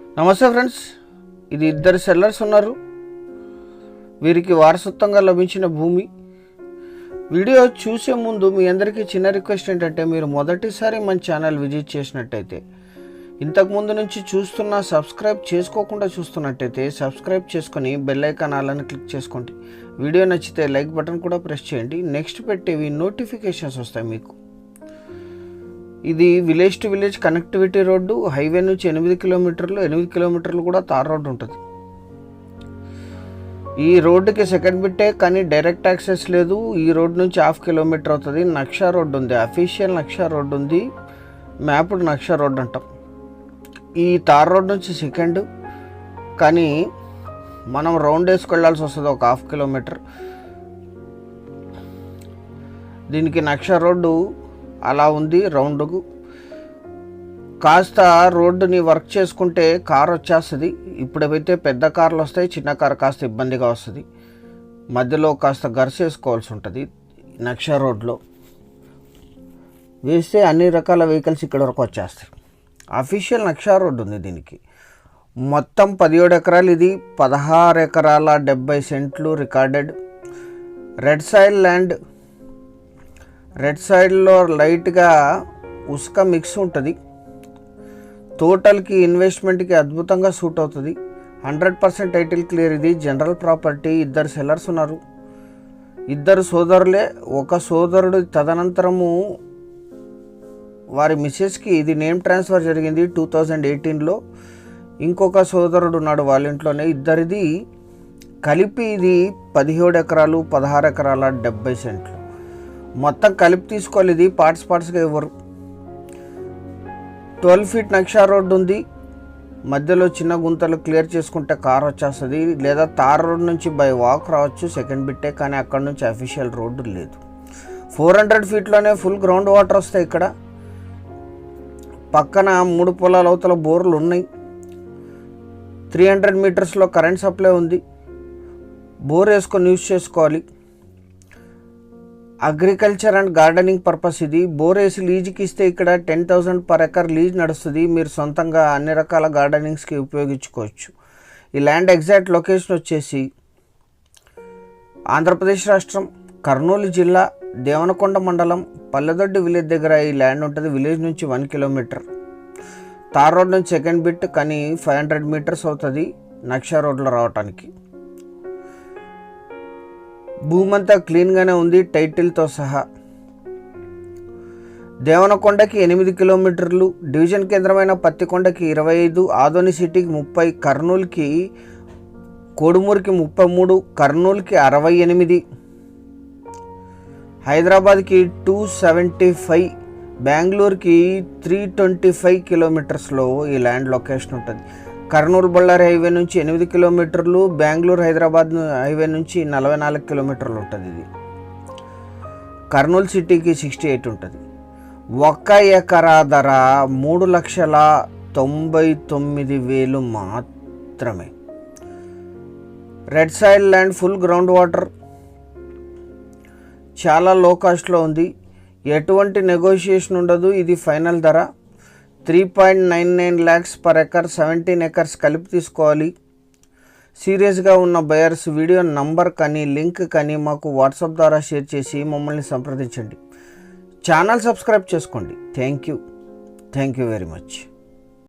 నమస్తే ఫ్రెండ్స్, ఇది ఇద్దరు సెల్లర్స్ ఉన్నారు. వీరికి వారసత్వంగా లభించిన భూమి. వీడియో చూసే ముందు మీ అందరికీ చిన్న రిక్వెస్ట్ ఏంటంటే, మీరు మొదటిసారి మన ఛానల్ విజిట్ చేసినట్టయితే, ఇంతకుముందు నుంచి సబ్స్క్రైబ్ చేసుకోకుండా చూస్తున్నట్టయితే సబ్స్క్రైబ్ చేసుకొని బెల్ ఐకాన్ ఆలని క్లిక్ చేసుకోండి. వీడియో నచ్చితే లైక్ బటన్ కూడా ప్రెస్ చేయండి. నెక్స్ట్ పెట్టేవి నోటిఫికేషన్స్ వస్తాయి మీకు. ఇది village to village connectivity road. Highway నుంచి 8 కిలోమీటర్లు కూడా తార్ రోడ్డు ఉంటుంది. ఈ రోడ్డుకి సెకండ్ బిట్టే, కానీ డైరెక్ట్ యాక్సెస్ లేదు. ఈ రోడ్ నుంచి 1/2 కిలోమీటర్ అవుతుంది. నక్షా రోడ్డు ఉంది, అఫీషియల్ నక్షా రోడ్డు ఉంది, మ్యాప్డ్ నక్షా రోడ్డు అంటాం. ఈ తార్ రోడ్ నుంచి సెకండ్, కానీ మనం రౌండ్ వేసుకెళ్ళాల్సి వస్తుంది ఒక 1/2 కిలోమీటర్. దీనికి నక్షా రోడ్డు అలా ఉంది రౌండ్కు. కాస్త రోడ్డుని వర్క్ చేసుకుంటే కార్ వచ్చేస్తుంది. ఇప్పుడైతే పెద్ద కార్లు వస్తాయి, చిన్న కార్ కాస్త ఇబ్బందిగా వస్తుంది. మధ్యలో కాస్త గర్సేసుకోవాల్సి ఉంటుంది. నక్షా రోడ్లో వేస్తే అన్ని రకాల వెహికల్స్ ఇక్కడ వరకు వచ్చేస్తాయి. అఫీషియల్ నక్షా రోడ్డు ఉంది దీనికి. మొత్తం 17 ఎకరాలు. ఇది 16 ఎకరాల 70 సెంట్లు recorded. Red soil land. Red సైడ్లో లైట్గా ఉసుక మిక్స్ ఉంటుంది. టోటల్కి ఇన్వెస్ట్మెంట్కి అద్భుతంగా సూట్ అవుతుంది. 100% టైటిల్ క్లియర్. ఇది జనరల్ ప్రాపర్టీ. ఇద్దరు సెల్లర్స్ ఉన్నారు. ఇద్దరు సోదరులే. ఒక సోదరుడు తదనంతరము వారి మిస్సెస్కి ఇది నేమ్ ట్రాన్స్ఫర్ జరిగింది 2018లో. ఇంకొక సోదరుడు ఉన్నాడు వాళ్ళ ఇంట్లోనే. ఇద్దరిది కలిపి ఇది 17 ఎకరాలు 16 ఎకరాల 70 సెంట్లు. మొత్తం కలిపి తీసుకోవాలి. ఇది పార్ట్స్గా ఇవ్వరు. 12 ఫీట్ నక్షా రోడ్డు ఉంది. మధ్యలో చిన్న గుంతలు క్లియర్ చేసుకుంటే కార్ వచ్చేస్తుంది, లేదా తార్ రోడ్ నుంచి బై వాక్ రావచ్చు సెకండ్ బిట్టే, కానీ అక్కడ నుంచి అఫీషియల్ రోడ్డు లేదు. 400 ఫీట్లోనే ఫుల్ గ్రౌండ్ వాటర్ వస్తాయి. ఇక్కడ పక్కన 3 పొలాల అవతల బోర్లు ఉన్నాయి. 300 మీటర్స్లో కరెంట్ సప్లై ఉంది. బోర్ వేసుకొని యూజ్ చేసుకోవాలి. Agriculture and gardening purpose. ఇది బోర్ వేసి లీజ్కి ఇస్తే ఇక్కడ 10,000 పర్ ఎకర్ లీజ్ నడుస్తుంది. మీరు సొంతంగా అన్ని రకాల గార్డెనింగ్స్కి ఉపయోగించుకోవచ్చు. ఈ ల్యాండ్ ఎగ్జాక్ట్ లొకేషన్ వచ్చేసి ఆంధ్రప్రదేశ్ రాష్ట్రం, కర్నూలు జిల్లా, దేవనకొండ మండలం, పల్లెదొడ్డి విలేజ్ దగ్గర ఈ ల్యాండ్ ఉంటుంది. విలేజ్ నుంచి 1 కిలోమీటర్. తార్ రోడ్ నుంచి సెకండ్ బిట్, కానీ 500 మీటర్స్ అవుతుంది నక్షా రోడ్లో రావటానికి. భూమి అంతా క్లీన్గానే ఉంది టైటిల్తో సహా. దేవనకొండకి 8 కిలోమీటర్లు. డివిజన్ కేంద్రమైన పత్తికొండకి 25, ఆదోని సిటీకి 30, కర్నూలుకి కోడుమూరికి 33, కర్నూలుకి 68, హైదరాబాద్కి 275, బెంగళూరుకి 325 కిలోమీటర్స్లో ఈ ల్యాండ్ లొకేషన్ ఉంటుంది. కర్నూలు బళ్ళారి హైవే నుంచి 8 కిలోమీటర్లు, బెంగళూరు హైదరాబాద్ హైవే నుంచి 44 కిలోమీటర్లు ఉంటుంది. ఇది కర్నూలు సిటీకి 68 ఉంటుంది. 1 ఎకరా ధర 3,99,000 మాత్రమే. Red soil land, full ground water, చాలా లో కాస్ట్లో ఉంది. ఎటువంటి నెగోషియేషన్ ఉండదు. ఇది ఫైనల్ ధర 3.99 lakhs పర్ ఎకర్. 17 ఎకర్స్ కలిపి తీసుకోవాలి. సీరియస్గా ఉన్న బయర్స్ వీడియో నంబర్ కానీ లింక్ కానీ మాకు వాట్సాప్ ద్వారా షేర్ చేసి మమ్మల్ని సంప్రదించండి. ఛానల్ సబ్స్క్రైబ్ చేసుకోండి. Thank you very much.